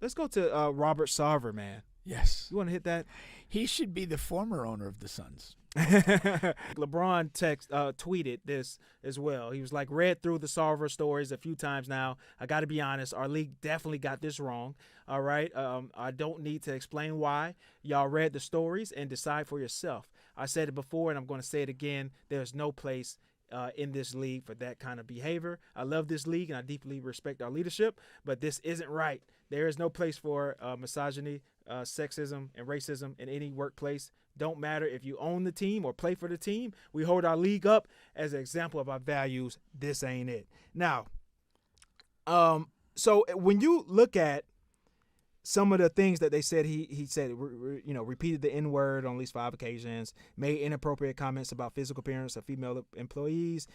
let's go to Robert Sarver, man. Yes. You want to hit that? He should be the former owner of the Suns. LeBron tweeted this as well. He was like, read through the Sarver stories a few times now. I got to be honest, our league definitely got this wrong. All right. I don't need to explain why. Y'all read the stories and decide for yourself. I said it before and I'm going to say it again. There's no place in this league for that kind of behavior. I love this league and I deeply respect our leadership, but this isn't right. There is no place for misogyny, sexism, and racism in any workplace. Don't matter if you own the team or play for the team. We hold our league up as an example of our values. This ain't it. Now, so when you look at some of the things that they said, he said, repeated the N-word on at least 5 occasions, made inappropriate comments about physical appearance of female employees,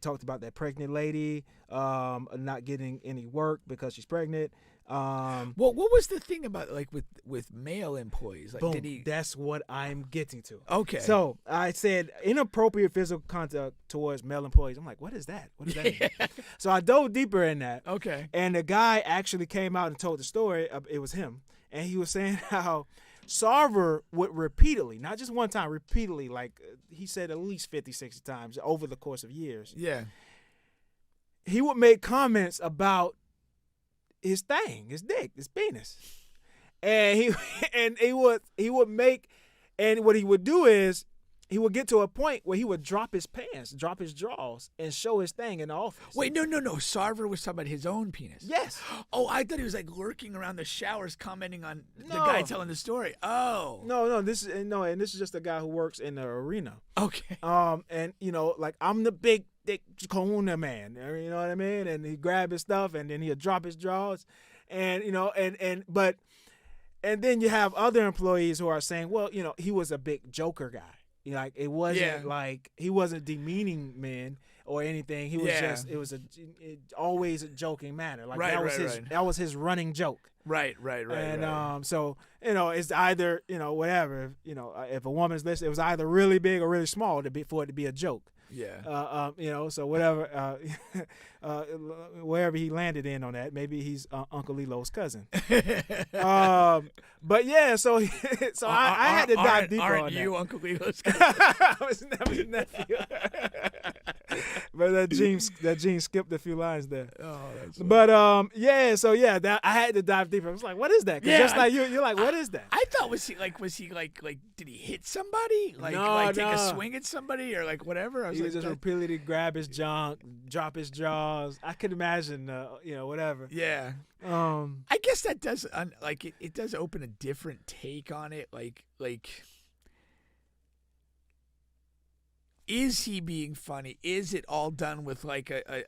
talked about that pregnant lady not getting any work because she's pregnant. Well, what was the thing about with male employees? Like, boom, that's what I'm getting to. Okay. So I said inappropriate physical contact towards male employees. I'm like, what is that? What does that mean? So I dove deeper in that. Okay. And the guy actually came out and told the story. It was him. And he was saying how Sarver would repeatedly, not just one time, repeatedly, like he said at least 50, 60 times over the course of years. Yeah. He would make comments about his thing, his dick, his penis. And he would make, and what he would do is he would get to a point where he would drop his pants, drop his drawers, and show his thing in the office. Wait, no. Sarver was talking about his own penis. Yes. Oh, I thought he was like lurking around the showers, commenting on the guy telling the story. Oh. No. This is just a guy who works in the arena. Okay. And like I'm the big dick kahuna man. You know what I mean? And he grab his stuff, and then he'll drop his drawers, and and then you have other employees who are saying, well, he was a big joker guy. Like it wasn't like he wasn't demeaning men or anything. He was just always a joking manner. Like that was his running joke. Right. And so it's either whatever if a woman's listening, it was either really big or really small for it to be a joke. Yeah. So whatever, wherever he landed in on that, maybe he's Uncle Lilo's cousin. But yeah, so I had to dive deeper on that. Aren't you Uncle Lilo's cousin? I was never his nephew. But that Gene skipped a few lines there. Oh, that's but that I had to dive deeper. I was like, what is that? 'Cause just like you're like, what is that? I thought was he did he hit somebody? Take a swing at somebody or like whatever? He would just repeatedly grab his junk, drop his jaws. I could imagine, whatever. Yeah. I guess that does it does open a different take on it. Like, is he being funny? Is it all done with like a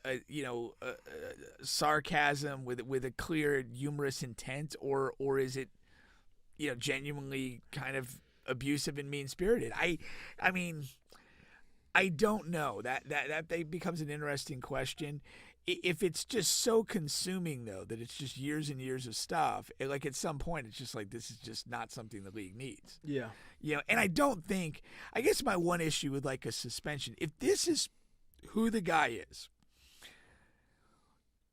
sarcasm with a clear humorous intent, or is it genuinely kind of abusive and mean spirited? I mean, I don't know. That becomes an interesting question. If it's just so consuming, though, that it's just years and years of stuff, like at some point it's just like, this is just not something the league needs. Yeah. And I guess my one issue with like a suspension, if this is who the guy is,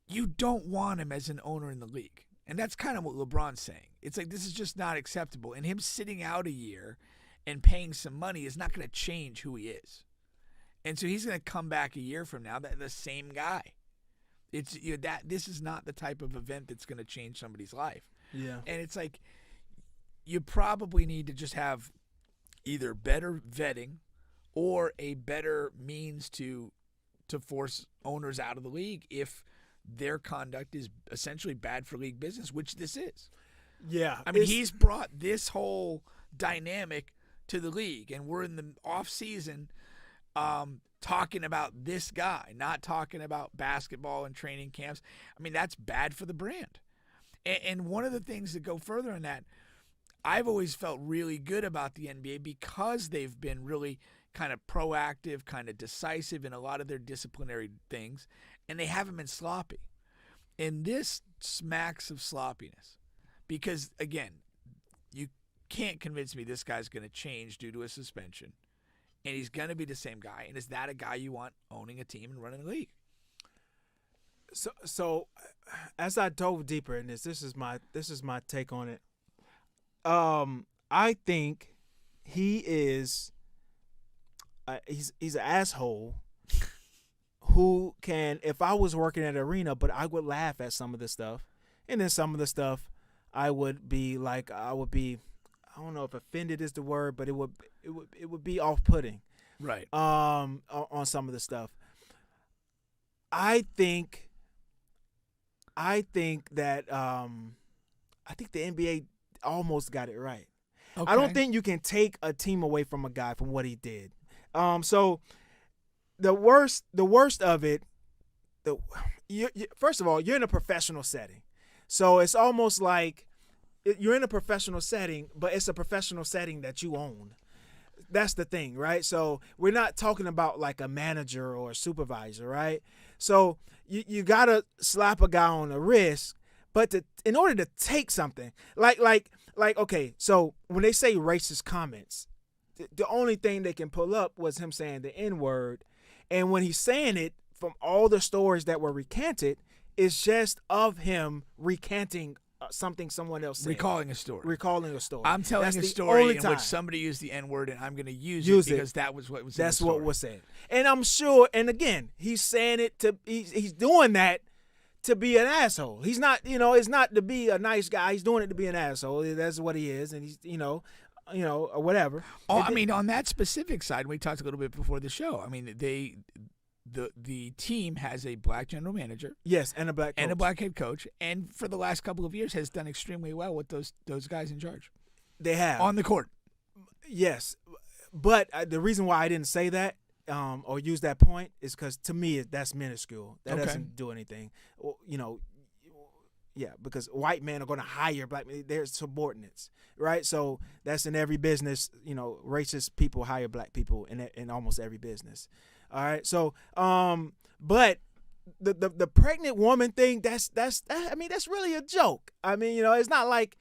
you don't want him as an owner in the league. And that's kind of what LeBron's saying. It's like, this is just not acceptable. And him sitting out a year and paying some money is not going to change who he is. And so he's going to come back a year from now, the same guy. It's this is not the type of event that's going to change somebody's life. Yeah. And it's like, you probably need to just have either better vetting or a better means to force owners out of the league if their conduct is essentially bad for league business, which this is. Yeah. I mean, he's brought this whole dynamic to the league, and we're in the off season talking about this guy, not talking about basketball and training camps. I mean, that's bad for the brand. And one of the things that go further on that, I've always felt really good about the NBA because they've been really kind of proactive, kind of decisive in a lot of their disciplinary things, and they haven't been sloppy. And this smacks of sloppiness because, again, you can't convince me this guy's going to change due to a suspension, and he's going to be the same guy. And is that a guy you want owning a team and running a league? So as I dove deeper in this is my take on it. I think he is he's an asshole who can, if I was working at an arena, but I would laugh at some of the stuff, and then some of the stuff I would be, I don't know if offended is the word, but it would be off-putting. Right. On some of the stuff. I think that I think the NBA almost got it right. Okay. I don't think you can take a team away from a guy from what he did. So the worst of it, first of all, you're in a professional setting, so it's almost like you're in a professional setting, but it's a professional setting that you own. That's the thing, right? So we're not talking about like a manager or a supervisor, right? So you gotta slap a guy on the wrist, but in order to take something, like okay, so when they say racist comments, the only thing they can pull up was him saying the N-word, and when he's saying it, from all the stories that were recanted, it's just of him recanting something someone else said. Recalling a story. I'm telling a story in which somebody used the N-word, and I'm going to use it because that was what was in the story. That's what was said. And I'm sure, and again, he's saying it he's doing that to be an asshole. He's not, it's not to be a nice guy. He's doing it to be an asshole. That's what he is, and he's, or whatever. Oh, I mean, on that specific side, we talked a little bit before the show. I mean, the team has a black general manager. Yes, and a black coach. And a black head coach, and for the last couple of years has done extremely well with those guys in charge. They have. On the court. Yes. But the reason why I didn't say that or use that point is because to me that's minuscule. That doesn't do anything. Yeah, because white men are going to hire black men. They're subordinates, right? So that's in every business. Racist people hire black people in almost every business. All right. So, but the pregnant woman thing, that's really a joke. I mean, it's not like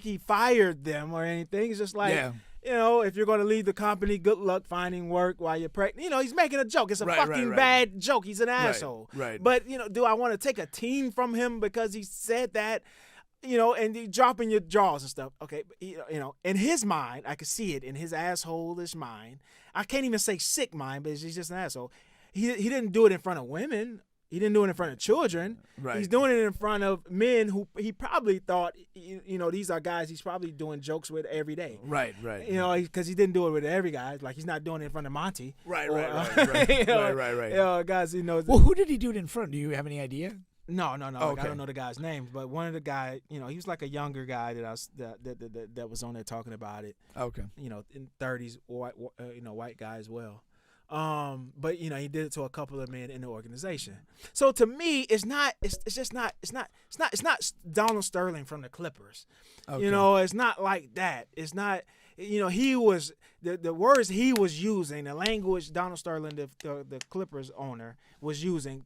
he fired them or anything. It's just like, if you're going to leave the company, good luck finding work while you're pregnant. He's making a joke. It's a fucking bad joke. He's an asshole. Right. But, do I want to take a team from him because he said that? And he dropping your jaws and stuff. Okay, in his mind, I could see it in his asshole-ish mind. I can't even say sick mind, but he's just an asshole. He didn't do it in front of women. He didn't do it in front of children. Right. He's doing it in front of men who he probably thought, these are guys he's probably doing jokes with every day. Right. Because he didn't do it with every guy. Like, he's not doing it in front of Monty. Right. Guys, Well, who did he do it in front? Do you have any idea? No. Okay. I don't know the guy's name, but one of the guys, he was like a younger guy that was on there talking about it. Okay. In 30s, white guy as well. But he did it to a couple of men in the organization. So to me, it's not Donald Sterling from the Clippers. Okay. It's not like that. It's not. He was the words he was using, the language Donald Sterling, the Clippers owner, was using.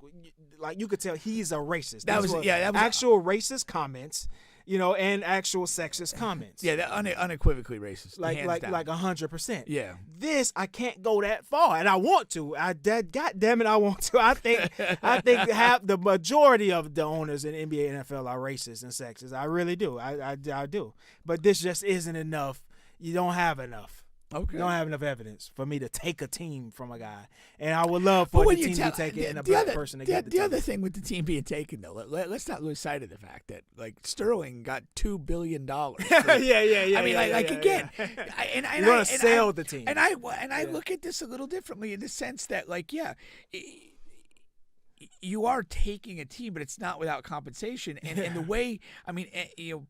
Like, you could tell he's a racist. That was actual racist comments. And actual sexist comments. Yeah, that unequivally racist. Like 100%. Yeah. This, I can't go that far, and I want to. God damn it, I want to. I think the majority of the owners in NBA and NFL are racist and sexist. I really do. I do. But this just isn't enough. You don't have enough. Okay. You don't have enough evidence for me to take a team from a guy. And I would love for the team to take it and a black person to get the team. The other thing with the team being taken, though, let's not lose sight of the fact that, like, Sterling got $2 billion. Yeah. I mean, again. You're going to sell the team. And I look at this a little differently in the sense that, like, you are taking a team, but it's not without compensation. And the way,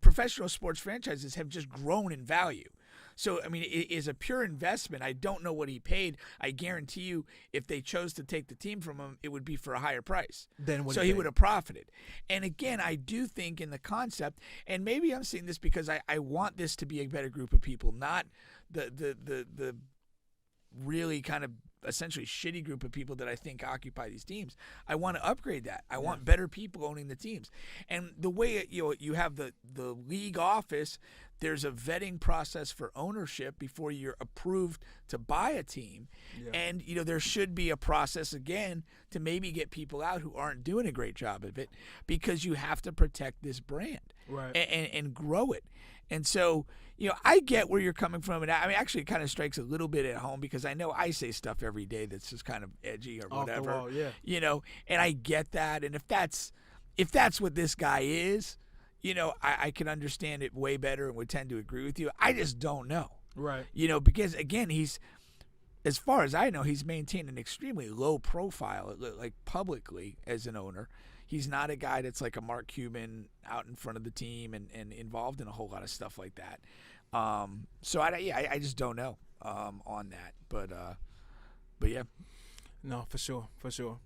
professional sports franchises have just grown in value. So, it is a pure investment. I don't know what he paid. I guarantee you, if they chose to take the team from him, it would be for a higher price. So he would have profited. And again, I do think in the concept, and maybe I'm saying this because I want this to be a better group of people, not the really kind of essentially shitty group of people that I think occupy these teams. I want to upgrade that. I want better people owning the teams. And the way you have the league office there's a vetting process for ownership before you're approved to buy a team. Yeah. And, there should be a process, again, to maybe get people out who aren't doing a great job of it, because you have to protect this brand Right. and grow it. And so, I get where you're coming from. And I mean, actually, it kind of strikes a little bit at home, because I know I say stuff every day that's just kind of edgy or Off the whatever. wall, yeah. And I get that. And if that's what this guy is, I can understand it way better and would tend to agree with you. I just don't know. Right. Because, again, as far as I know, he's maintained an extremely low profile, like publicly, as an owner. He's not a guy that's like a Mark Cuban out in front of the team and involved in a whole lot of stuff like that. So I just don't know on that. But yeah. No, for sure.